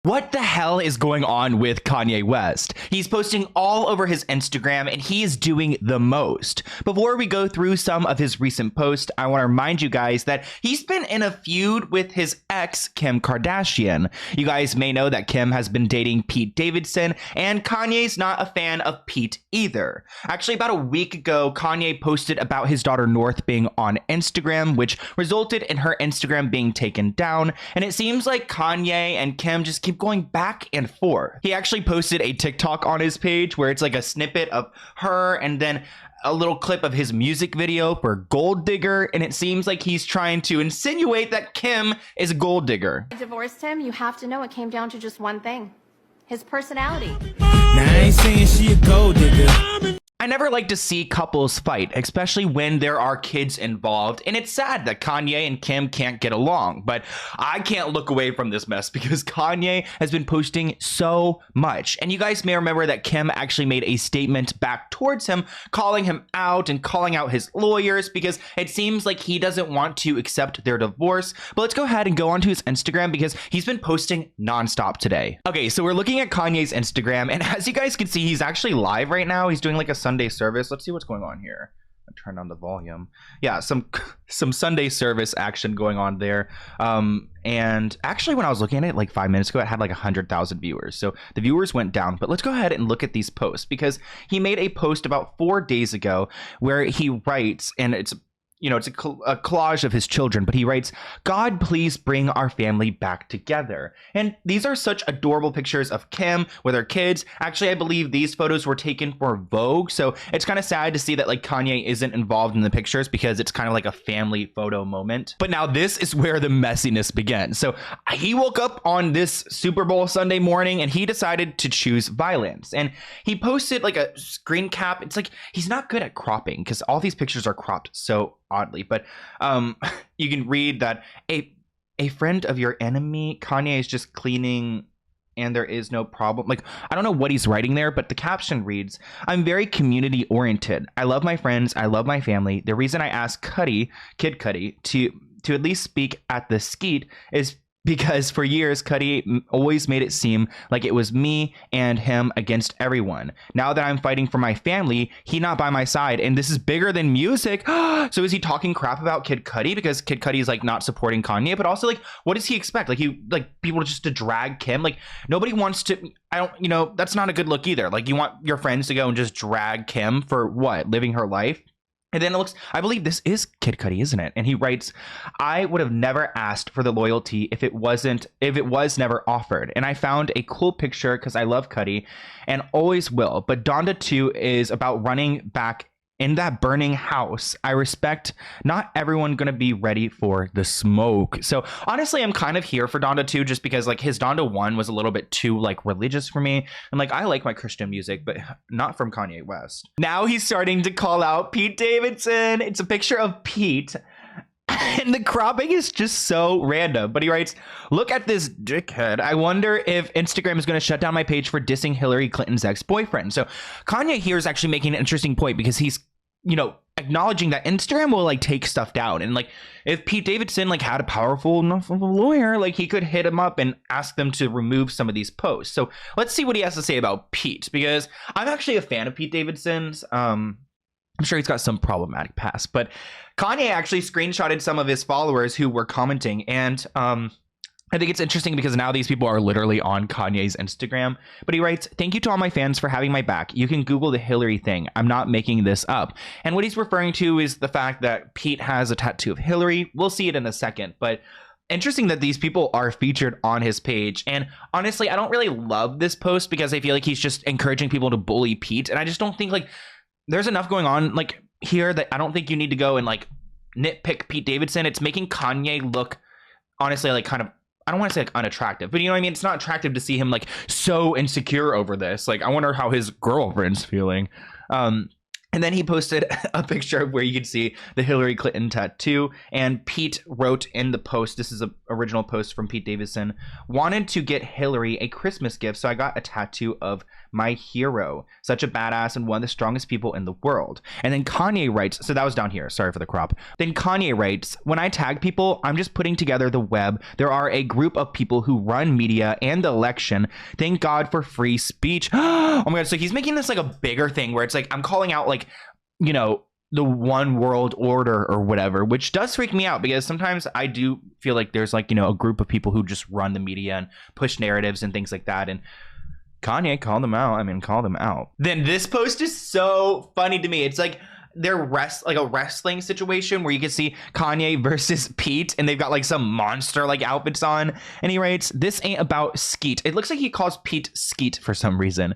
What the hell is going on with Kanye West? He's posting all over his Instagram and he is doing the most. Before we go through some of his recent posts, I want to remind you guys that he's been in a feud with his ex, Kim Kardashian. You guys may know that Kim has been dating Pete Davidson, and Kanye's not a fan of Pete either. Actually, about a week ago, Kanye posted about his daughter North being on Instagram, which resulted in her Instagram being taken down, and it seems like Kanye and Kim just keep going back and forth. He actually posted a TikTok on his page where it's like a snippet of her and then a little clip of his music video for Gold Digger, and it seems like he's trying to insinuate that Kim is a gold digger. I divorced him. You have to know it came down to just one thing: his personality. Now I ain't saying she a gold digger. I never like to see couples fight, especially when there are kids involved, and it's sad that Kanye and Kim can't get along, but I can't look away from this mess because Kanye has been posting so much. And you guys may remember that Kim actually made a statement back towards him, calling him out and calling out his lawyers because it seems like he doesn't want to accept their divorce. But let's go ahead and go onto his Instagram because he's been posting nonstop today. Okay, so we're looking at Kanye's Instagram, and as you guys can see, he's actually live right now. He's doing like a Sunday service. Let's see what's going on here. I turn down the volume. Yeah, some Sunday service action going on there. And actually, when I was looking at it like 5 minutes ago, it had like 100,000 viewers. So the viewers went down. But let's go ahead and look at these posts because he made a post about 4 days ago where he writes, and it's it's a collage of his children, but he writes, "God, please bring our family back together." And these are such adorable pictures of Kim with her kids. Actually, I believe these photos were taken for Vogue. So it's kind of sad to see that like Kanye isn't involved in the pictures because it's kind of like a family photo moment. But now this is where the messiness begins. So he woke up on this Super Bowl Sunday morning and he decided to choose violence. And he posted like a screen cap. It's like he's not good at cropping because all these pictures are cropped so oddly, but you can read that a friend of your enemy, Kanye is just cleaning and there is no problem. Like, I don't know what he's writing there, but the caption reads, "I'm very community oriented. I love my friends. I love my family. The reason I asked Kid Cudi to at least speak at the skeet is because for years, Cudi always made it seem like it was me and him against everyone. Now that I'm fighting for my family, he not by my side, and this is bigger than music." So is he talking crap about Kid Cudi because Kid Cudi is like not supporting Kanye? But also, like, what does he expect? Like people just to drag Kim? Like, nobody wants to. I don't. That's not a good look either. Like, you want your friends to go and just drag Kim for what? Living her life? And then it looks, I believe this is Kid Cudi, isn't it? And he writes, "I would have never asked for the loyalty if it was never offered. And I found a cool picture because I love Cudi and always will. But Donda 2 is about running back in that burning house. I respect not everyone gonna be ready for the smoke." So honestly, I'm kind of here for Donda 2 just because like his Donda 1 was a little bit too like religious for me. And like I like my Christian music, but not from Kanye West. Now he's starting to call out Pete Davidson. It's a picture of Pete. And the cropping is just so random. But he writes, "Look at this dickhead. I wonder if Instagram is going to shut down my page for dissing Hillary Clinton's ex-boyfriend." So Kanye here is actually making an interesting point because he's, acknowledging that Instagram will like take stuff down. And like if Pete Davidson like had a powerful enough of a lawyer, like he could hit him up and ask them to remove some of these posts. So let's see what he has to say about Pete, because I'm actually a fan of Pete Davidson's. I'm sure he's got some problematic past, but Kanye actually screenshotted some of his followers who were commenting, and I think it's interesting because now these people are literally on Kanye's Instagram. But he writes, "Thank you to all my fans for having my back. You can Google the Hillary thing. I'm not making this up." And what he's referring to is the fact that Pete has a tattoo of Hillary. We'll see it in a second, but interesting that these people are featured on his page. And honestly, I don't really love this post because I feel like he's just encouraging people to bully Pete. And I just don't think like there's enough going on like here that I don't think you need to go and like nitpick Pete Davidson. It's making Kanye look honestly like kind of, I don't want to say like unattractive, but you know what I mean? It's not attractive to see him like so insecure over this. Like, I wonder how his girlfriend's feeling. And then he posted a picture of where you can see the Hillary Clinton tattoo. And Pete wrote in the post, this is an original post from Pete Davidson, wanted to get Hillary a Christmas gift, so I got a tattoo of my hero. Such a badass and one of the strongest people in the world. And then Kanye writes, so that was down here, sorry for the crop. Then Kanye writes, when I tag people, I'm just putting together the web. There are a group of people who run media and the election. Thank God for free speech. Oh my God, so he's making this like a bigger thing where it's like, I'm calling out like, you know, the one world order or whatever, which does freak me out because sometimes I do feel like there's like, you know, a group of people who just run the media and push narratives and things like that. And Kanye called them out. I mean, called them out. Then this post is so funny to me. It's like they're like a wrestling situation where you can see Kanye versus Pete and they've got like some monster like outfits on. And he writes, this ain't about skeet. It looks like he calls Pete skeet for some reason.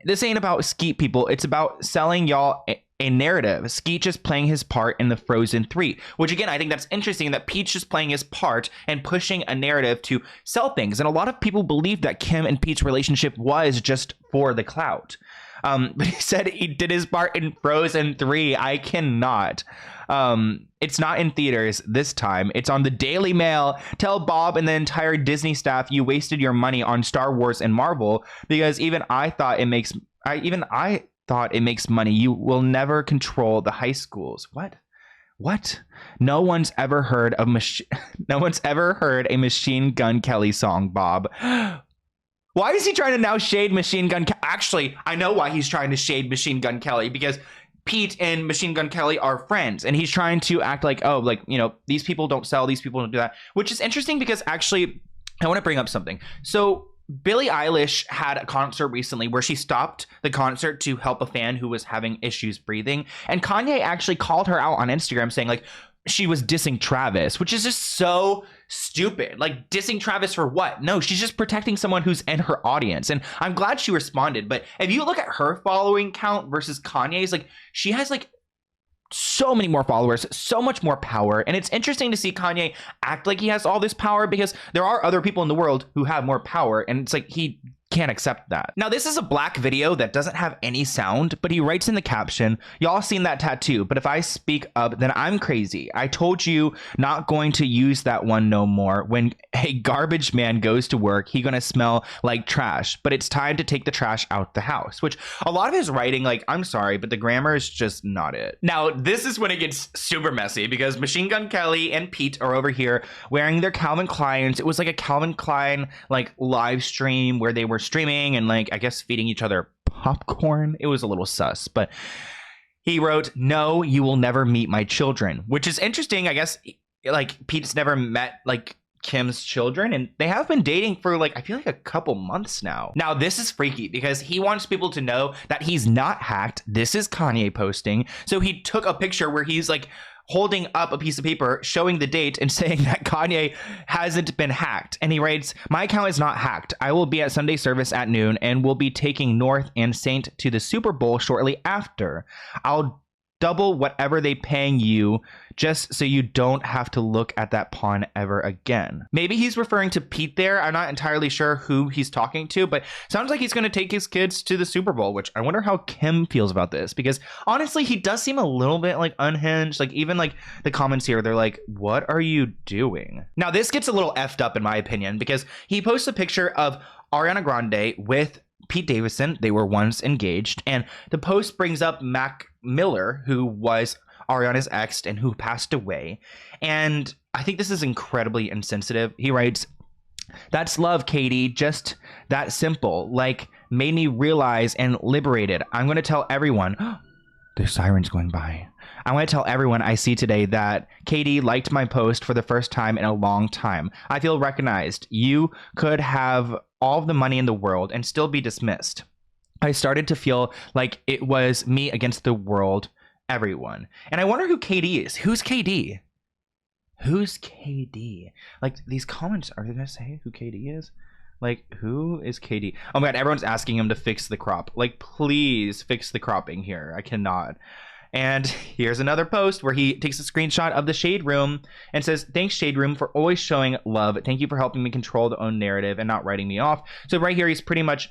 This ain't about skeet, people. It's about selling y'all a narrative. Skeet just playing his part in the Frozen 3, which again, I think that's interesting that Pete's just playing his part and pushing a narrative to sell things. And a lot of people believe that Kim and Pete's relationship was just for the clout. But he said he did his part in Frozen 3. I cannot. It's not in theaters this time. It's on the Daily Mail. Tell Bob and the entire Disney staff you wasted your money on Star Wars and Marvel because even I thought it makes money. You will never control the high schools. What? No one's ever heard a Machine Gun Kelly song, Bob. Why is he trying to now shade Machine Gun Kelly? Actually, I know why he's trying to shade Machine Gun Kelly, because Pete and Machine Gun Kelly are friends, and he's trying to act like, oh, like, you know, these people don't sell, these people don't do that, which is interesting because actually, I want to bring up something. So Billie Eilish had a concert recently where she stopped the concert to help a fan who was having issues breathing. And Kanye actually called her out on Instagram saying like she was dissing Travis, which is just so stupid. Like, dissing Travis for what? No, she's just protecting someone who's in her audience. And I'm glad she responded. But if you look at her following count versus Kanye's, like, she has like so many more followers, so much more power. And it's interesting to see Kanye act like he has all this power because there are other people in the world who have more power, and it's like he can't accept that. Now, this is a black video that doesn't have any sound, but he writes in the caption, y'all seen that tattoo, but if I speak up, then I'm crazy. I told you not going to use that one no more. When a garbage man goes to work, he gonna smell like trash, but it's time to take the trash out the house, which a lot of his writing, like, I'm sorry, but the grammar is just not it. Now, this is when it gets super messy because Machine Gun Kelly and Pete are over here wearing their Calvin Kleins. It was like a Calvin Klein like live stream where they were streaming and like I guess feeding each other popcorn. It was a little sus, but he wrote, no, you will never meet my children, which is interesting. I guess like Pete's never met like Kim's children, and they have been dating for like I feel like a couple months now. Now this is freaky because he wants people to know that he's not hacked. This is Kanye posting. So he took a picture where he's like holding up a piece of paper showing the date and saying that Kanye hasn't been hacked. And he writes, my account is not hacked. I will be at Sunday service at noon and will be taking North and Saint to the Super Bowl shortly after. I'll double whatever they paying you just so you don't have to look at that pawn ever again. Maybe he's referring to Pete there. I'm not entirely sure who he's talking to, but sounds like he's going to take his kids to the Super Bowl, which I wonder how Kim feels about this, because honestly, he does seem a little bit like unhinged. Like even like the comments here, they're like, what are you doing? Now this gets a little effed up in my opinion, because he posts a picture of Ariana Grande with Pete Davidson. They were once engaged, and the post brings up Mac Miller, who was Ariana's ex and who passed away. And I think this is incredibly insensitive. He writes, that's love, Katie, just that simple, like made me realize and liberated. I'm going to tell everyone, there's sirens going by. I want to tell everyone I see today that Katie liked my post for the first time in a long time. I feel recognized. You could have all of the money in the world and still be dismissed. I started to feel like it was me against the world, everyone. And I wonder who KD is. Who's KD? Who's KD? Like, these comments, are they going to say who KD is? Like, who is KD? Oh my God, everyone's asking him to fix the crop. Like, please fix the cropping here. I cannot. And here's another post where he takes a screenshot of the Shade Room and says, thanks, Shade Room, for always showing love. Thank you for helping me control the own narrative and not writing me off. So right here, he's pretty much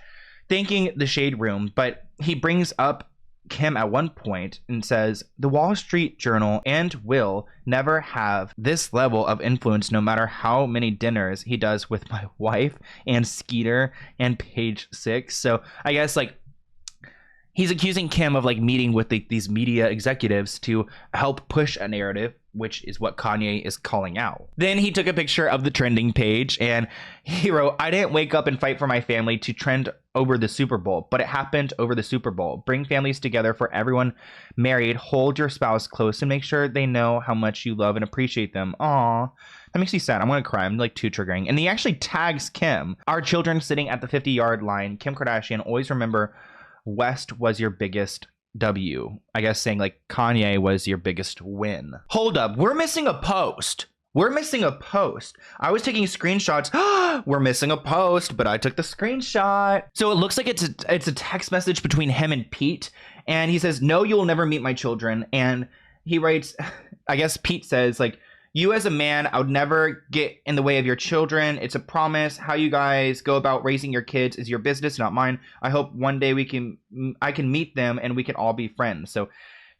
thanking the Shade Room, but he brings up Kim at one point and says, the Wall Street Journal and will never have this level of influence no matter how many dinners he does with my wife and Skeeter and Page Six. So I guess like he's accusing Kim of like meeting with these media executives to help push a narrative, which is what Kanye is calling out. Then he took a picture of the trending page and he wrote, I didn't wake up and fight for my family to trend over the Super Bowl, but it happened over the Super Bowl. Bring families together for everyone married. Hold your spouse close and make sure they know how much you love and appreciate them. Aw, that makes me sad. I'm gonna cry. I'm like too triggering. And he actually tags Kim. Our children sitting at the 50-yard line. Kim Kardashian, always remember West was your biggest W. I guess saying like Kanye was your biggest win. Hold up, we're missing a post. We're missing a post. I was taking screenshots. We're missing a post, but I took the screenshot. So it looks like it's a text message between him and Pete. And he says, no, you will never meet my children. And he writes, I guess Pete says like, you as a man, I would never get in the way of your children. It's a promise. How you guys go about raising your kids is your business, not mine. I hope one day I can meet them and we can all be friends. So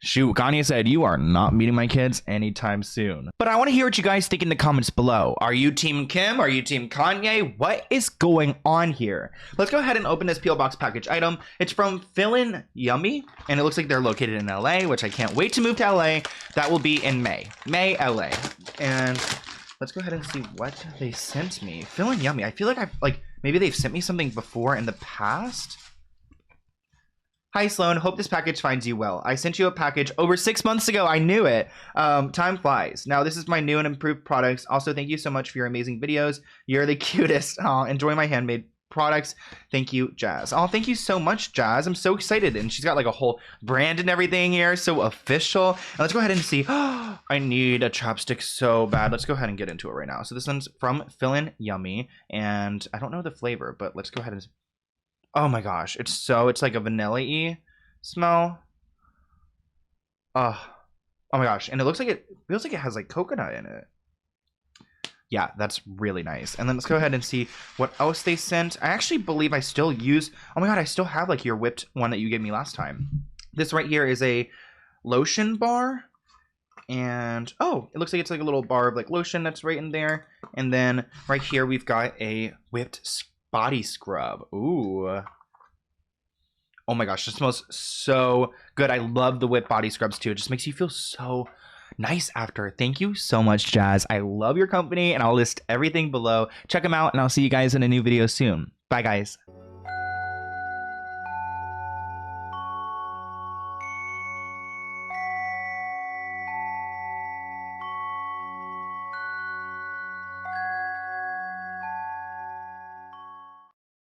shoot, Kanye said, you are not meeting my kids anytime soon. But I want to hear what you guys think in the comments below. Are you Team Kim? Are you Team Kanye? What is going on here? Let's go ahead and open this P.O. Box package item. It's from Feelin' Yummy, and it looks like they're located in LA, which I can't wait to move to LA. That will be in May, LA. And let's go ahead and see what they sent me. Feelin' Yummy. I feel like maybe they've sent me something before in the past. Hi, Sloan. Hope this package finds you well. I sent you a package over 6 months ago. I knew it. Time flies. Now, this is my new and improved products. Also, thank you so much for your amazing videos. You're the cutest. Enjoy my handmade products. Thank you, Jazz. Oh, thank you so much, Jazz. I'm so excited. And she's got like a whole brand and everything here. So official. And let's go ahead and see. I need a chopstick so bad. Let's go ahead and get into it right now. So this one's from Feelin' Yummy. And I don't know the flavor, but let's go ahead and... Oh my gosh, it's like a vanilla-y smell. Oh my gosh, and it looks like it feels like it has like coconut in it. Yeah, that's really nice. And then let's go ahead and see what else they sent. I actually believe I still use, oh my god, I still have like your whipped one that you gave me last time. This right here is a lotion bar. And oh, it looks like it's like a little bar of like lotion that's right in there. And then right here we've got a whipped body scrub. Ooh. Oh my gosh, this smells so good. I love the whipped body scrubs too. It just makes you feel so nice after. Thank you so much, Jazz. I love your company and I'll list everything below. Check them out and I'll see you guys in a new video soon. Bye, guys.